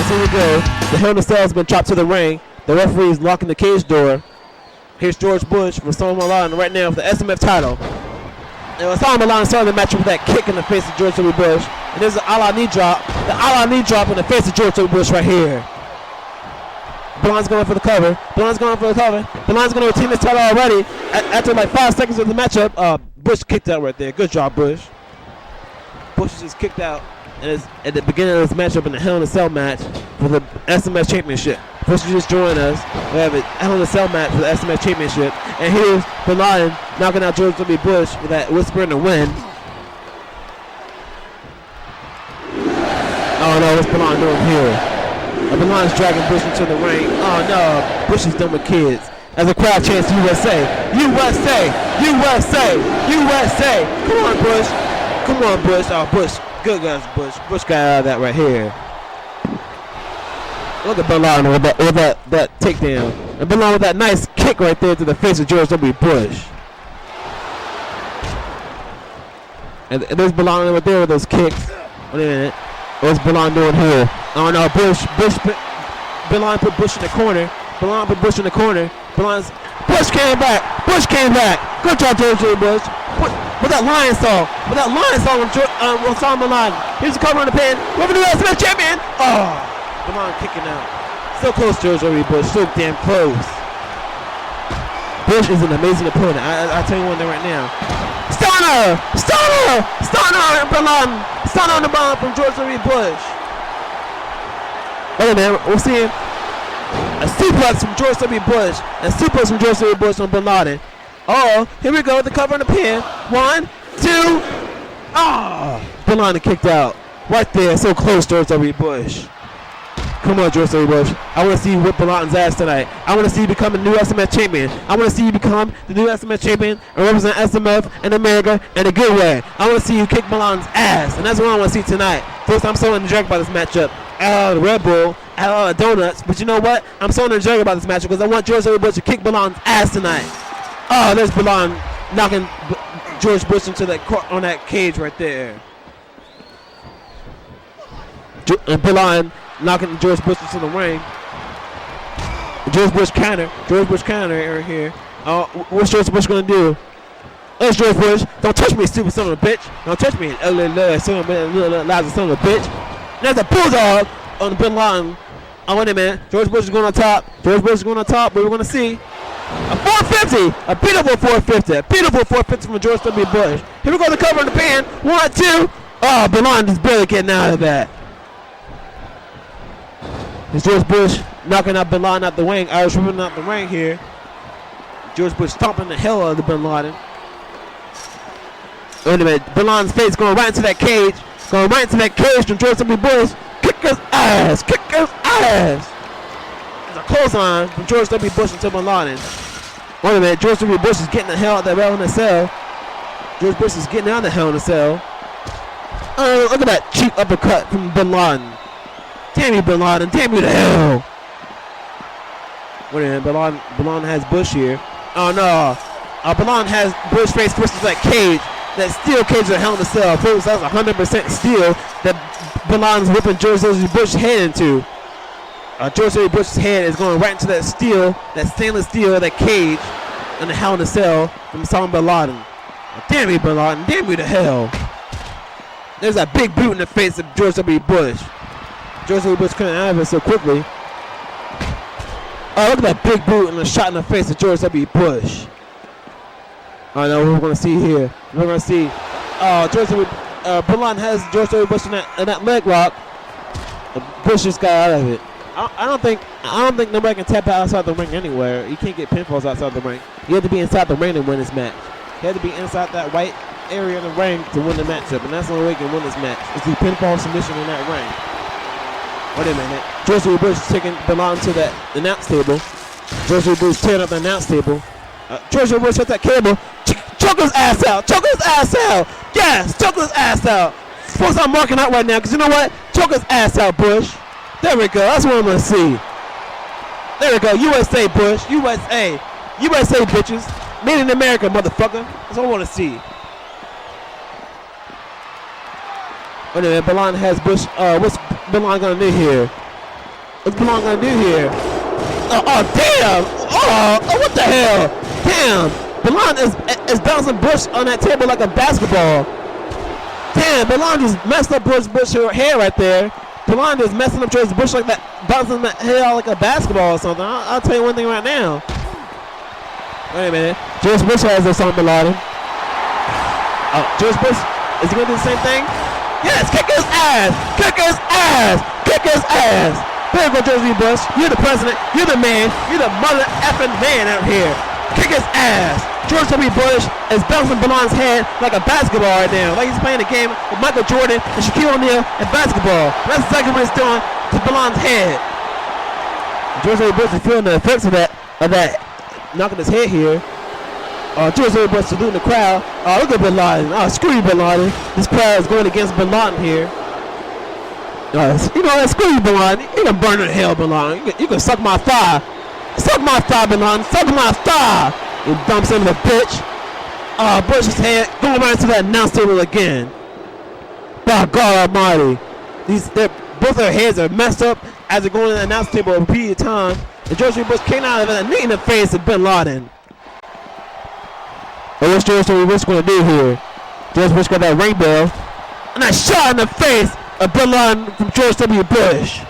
Bush, here we go. The Hell in a Cell has been dropped to the ring. The referee is locking the cage door. Here's George Bush from Osama Bin Laden right now for the SMF title. And Osama Bin Laden started the match with that kick in the face of George W. Bush. And there's an a-la knee drop. The a-la knee drop in the face of George W. Bush right here. Bin Laden's going for the cover. Bin Laden's going for the cover. Bin Laden's going to retain this title already. After like 5 seconds of the matchup, Bush kicked out right there. Good job, Bush. Bush is just kicked out. And it's at the beginning of this matchup in the Hell in a Cell match for the SMF Championship. Bush just joined us. We have a Hell in a Cell match for the SMF Championship. And here's Bin Laden knocking out George W. Bush with that whisper in the wind. Oh no, what's Bin Laden doing here? Bin Laden's dragging Bush into the ring. Oh no, Bush is done with kids. As a crowd chants USA, USA, USA, USA. Come on, Bush. Come on, Bush. Oh, Bush. Good guys, Bush. Bush got out of that right here. Look at Bin Laden with that takedown. And Bin Laden with that nice kick right there to the face of George W. Bush. And there's Bin Laden right there with those kicks. Wait a minute. What's Bin Laden doing here? Oh no, Bin Laden put Bush in the corner. Bin Laden put Bush in the corner. Bush came back. Bush came back. Good job, George W. Bush. With that lion song. With that lion song on Osama Bin Laden. Here's the cover on the pin. We're the SMF champion. Oh, Bin Laden kicking out. So close, George W. Bush. So damn close. Bush is an amazing opponent. I'll tell you one thing right now. Stunner! Stunner! Stunner! Bin Laden. Stunner on the bomb from George W. Bush. Wait a minute. We're seeing a suplex from George W. Bush. A suplex from George W. Bush on Bin Laden. Oh, here we go. The cover on the pin. 1, 2. Ah! Bin Laden kicked out. Right there. So close, George W. Bush. Come on, George W. Bush. I want to see you whip Bin Laden's ass tonight. I want to see you become the new SMF champion. I want to see you become the new SMF champion and represent SMF in America in a good way. I want to see you kick Bin Laden's ass. And that's what I want to see tonight. First, I'm so energetic about this matchup. I had a Red Bull. I had a lot of donuts. But you know what? I'm so energetic about this matchup because I want George W. Bush to kick Bin Laden's ass tonight. Oh, there's Bin Laden knocking George Bush into that on that cage right there. And Bin Laden knocking George Bush into the ring. George Bush counter. George Bush counter right here. What's George Bush gonna do? There's George Bush. Don't touch me, stupid son of a bitch. Don't touch me, son of a bitch. There's a bulldog on Bin Laden. Oh, wait a minute. George Bush is going on top. George Bush is going on top, but we're going to see a 450. A beautiful 450. A beautiful 450 from George W. Bush. Here we go, the cover in the pan. 1, 2. Oh, Bin Laden is barely getting out of that. It's George Bush knocking out Bin Laden out the ring. Irish ripping out the ring here. George Bush stomping the hell out of Bin Laden. Wait a minute. Bin Laden's face going right into that cage. Going right into that cage from George W. Bush. Kick his ass. Kick his ass. There's a clothesline from George W. Bush into Bin Laden. Wait a minute. George W. Bush is getting the hell out of that Hell in a Cell. George Bush is getting out of the Hell in a Cell. Oh, look at that cheap uppercut from Bin Laden. Damn you, Bin Laden. Damn you to hell. Wait a minute. Bin Laden has Bush here. Oh, no. Bin Laden has Bush face versus that cage. That steel cage of Hell in a Cell. Folks, that's 100% steel that Bin Laden's whipping George W. Bush's head into. George W. Bush's head is going right into that steel, that stainless steel, that cage in the Hell in a Cell from Osama Bin Laden. Damn you, Bin Laden. Damn you to hell. There's a big boot in the face of George W. Bush. George W. Bush couldn't out of it so quickly. Oh, look at that big boot and a shot in the face of George W. Bush. I know what we're going to see here. We're going to see Bin Laden has George W. Bush in that leg lock. Bush just got out of it. I don't think nobody can tap out outside the ring anywhere. You can't get pinfalls outside the ring. You have to be inside the ring to win this match. You have to be inside that white area of the ring to win the matchup, and that's the only way you can win this match. Is the pinfall submission in that ring. Wait a minute. George W. Bush is taking Bin Laden to that announce table. George W. Bush tearing up the announce table. George W. Bush hit that cable. Choke his ass out. Choke his ass out. Yes, choke his ass out. Folks, I'm marking out right now because you know what? Choke his ass out, Bush. There we go. That's what I'm going to see. There we go. USA, Bush. USA. USA, bitches. Made in America, motherfucker. That's what I want to see. Wait a minute. Bin Laden has Bush. What's Bin Laden going to do here? What's Bin Laden gonna do here? Oh, damn! Oh, what the hell? Damn! Bin Laden is bouncing Bush on that table like a basketball. Damn, Bin Laden just messed up Bush's hair right there. Bin Laden is messing up George Bush like that, bouncing that hair like a basketball or something. I'll tell you one thing right now. Wait a minute. George Bush has Osama Bin Laden. George Bush, is he gonna do the same thing? Yes, kick his ass! Kick his ass! Kick his ass! There you go, George W. Bush. You're the president. You're the man. You're the mother effing man out here. Kick his ass. George W. Bush is bouncing Bin Laden's head like a basketball right now. Like he's playing a game with Michael Jordan and Shaquille O'Neal in basketball. That's exactly what he's doing to Bin Laden's head. George W. Bush is feeling the effects of that knocking his head here. George W. Bush saluting the crowd. Look at Bin Laden. Screw you, Bin Laden. This crowd is going against Bin Laden here. Screw you, Bin Laden. You can burn in hell, Bin Laden. You can suck my thigh. Suck my thigh, Bin Laden. Suck my thigh. You dumb son of a bitch. Bush's head going right to that announce table again. By God Almighty. Both their heads are messed up as they're going to the announce table a repeated time. And George W. Bush came out of it and knee in the face of Bin Laden. But what's George W. Bush going to do here? George Bush got that ring bell. And that shot in the face of Bin Laden from George W. Bush.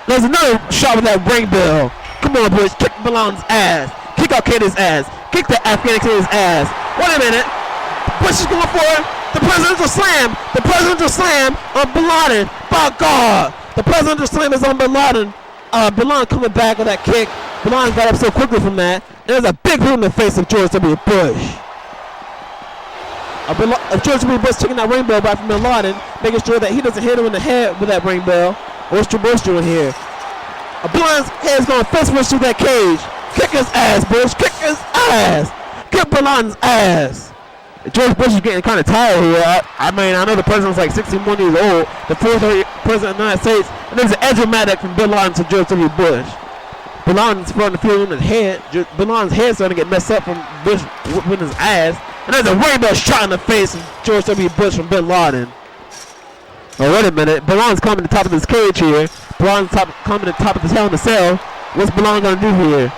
There's another shot with that ring bell. Come on, Bush. Kick Bin Laden's ass. Kick Al-Qaeda's ass. Kick the Afghanistan's ass. Wait a minute. Bush is going for the presidential slam. The presidential slam on Bin Laden. By God. The presidential slam is on Bin Laden. Bin Laden coming back with that kick. Bin Laden got up so quickly from that. There's a big boot in the face of George W. Bush. George W. Bush taking that ring bell back from Bin Laden, making sure that he doesn't hit him in the head with that ring bell. What's Bush doing here? Bin Laden's head is going fist push through that cage. Kick his ass, Bush. Kick his ass. Kick Bin Laden's ass. George Bush is getting kind of tired here. I know the president's like 61 years old, the fourth president of the United States, and there's an edge-o-matic from Bin Laden to George W. Bush. Bin Laden's starting to feel in his head. Bin Laden's head starting to get messed up from Bush with his ass. And there's a rainbow shot in the face of George W. Bush from Bin Laden. Oh, wait a minute. Bin Laden's coming to the top of this cage here. Bin Laden's coming to the top of this hell in the cell. What's Bin Laden going to do here?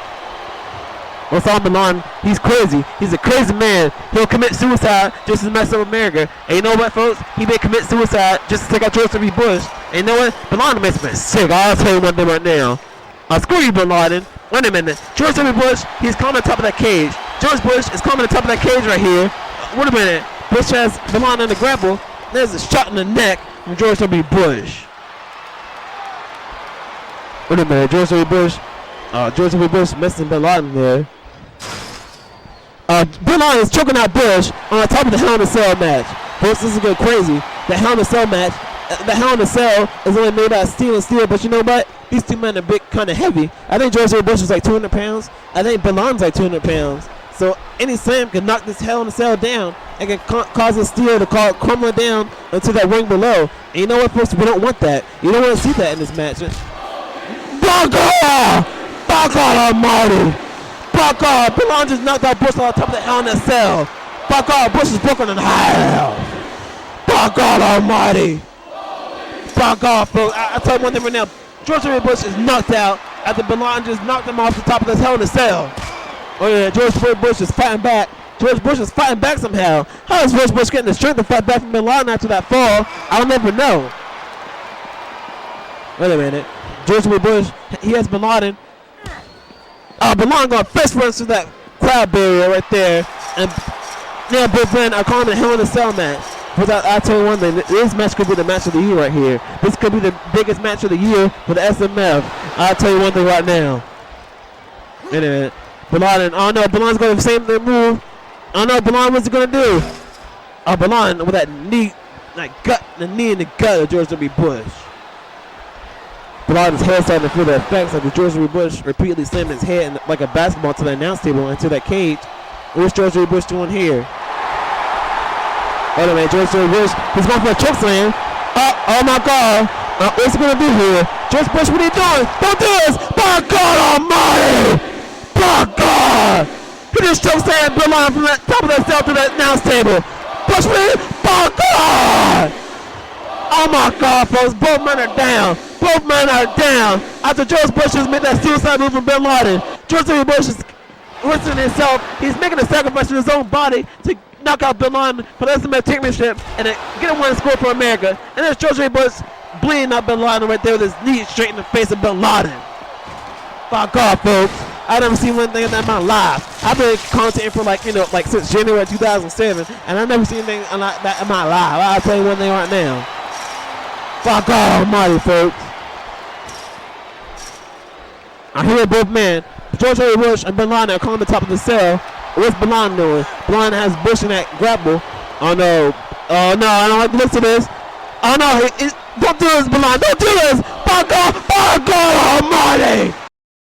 Osama Bin Laden, he's crazy. He's a crazy man. He'll commit suicide just to mess up America. And you know what, folks? He may commit suicide just to take out George W. Bush. And you know what? Bin Laden makes me sick. I'll tell you one thing right now. Screw you, Bin Laden. Wait a minute. George W. Bush, he's coming to the top of that cage. George Bush is coming to the top of that cage right here. Wait a minute. Bush has Bin Laden in the grapple. There's a shot in the neck from George W. Bush. Wait a minute. George W. Bush messing Bin Laden there. Bin Laden is choking out Bush on the top of the Hell in a Cell match. Folks, this is going crazy. The Hell in a Cell match. The Hell in a Cell is only made out of steel and steel, but you know what? These two men are big, kind of heavy. I think George W. Bush is like 200 pounds. I think Bin Laden's like 200 pounds. So any slam can knock this Hell in a Cell down and can cause the steel to crumble down into that ring below. And you know what, folks? We don't want that. You don't want to see that in this match. By God Almighty! By God, Bin Laden just knocked out Bush on top of the Hell in a Cell. By God, Bush is broken in half. By God Almighty! By God, folks, I tell you one thing right now. George W. Bush is knocked out after Bin Laden just knocked him off the top of this Hell in a Cell. Oh yeah, George W. Bush is fighting back. George Bush is fighting back somehow. How is George Bush getting the strength to fight back from Bin Laden after that fall? I'll never know. Wait a minute. George W. Bush, he has Bin Laden. Bin Laden going fist runs through that crowd barrier right there. And now Bill Glenn are calling the Hell in a Cell match. But I'll tell you one thing, this match could be the match of the year right here. This could be the biggest match of the year for the SMF. I'll tell you one thing right now. Wait a minute. Bin Laden, oh no, Bin Laden's going to the same move. Oh no, Bin Laden, what's he going to do? Bin Laden with that knee, the knee in the gut of George W. Bush. Bin Laden's head starting to feel the effects of George W. Bush repeatedly slamming his head like a basketball to the announce table into that cage. What's George W. Bush doing here? Wait a minute, George W. Bush, he's going for a choke slam. Oh my God. What's he going to do here? George Bush, what are you doing? Don't do this! By God Almighty! By God! He just choke slammed Bin Laden from the top of that cell to that announce table. Bush, by God! Oh my God, folks, both men are down. Both men are down after George Bush has made that suicide move from Bin Laden. George W. Bush is risking himself. He's making a sacrifice to his own body to knock out Bin Laden for the SMF Championship and get a one score for America. And there's George W. Bush bleeding out Bin Laden right there with his knee straight in the face of Bin Laden. Fuck off, folks. I've never seen one thing like that in my life. I've been commentating for like since January 2007, and I've never seen anything like that in my life. I'll tell you one thing right now. Fuck almighty, folks. I hear both men, George W. Bush and Bin Laden, are calling the top of the cell. What's Bin Laden doing? Bin Laden has Bush in that grapple. Oh no. Oh no, I don't like to listen to this. Oh no, don't do this, Bin Laden. Don't do this. Fuck off. Fuck almighty.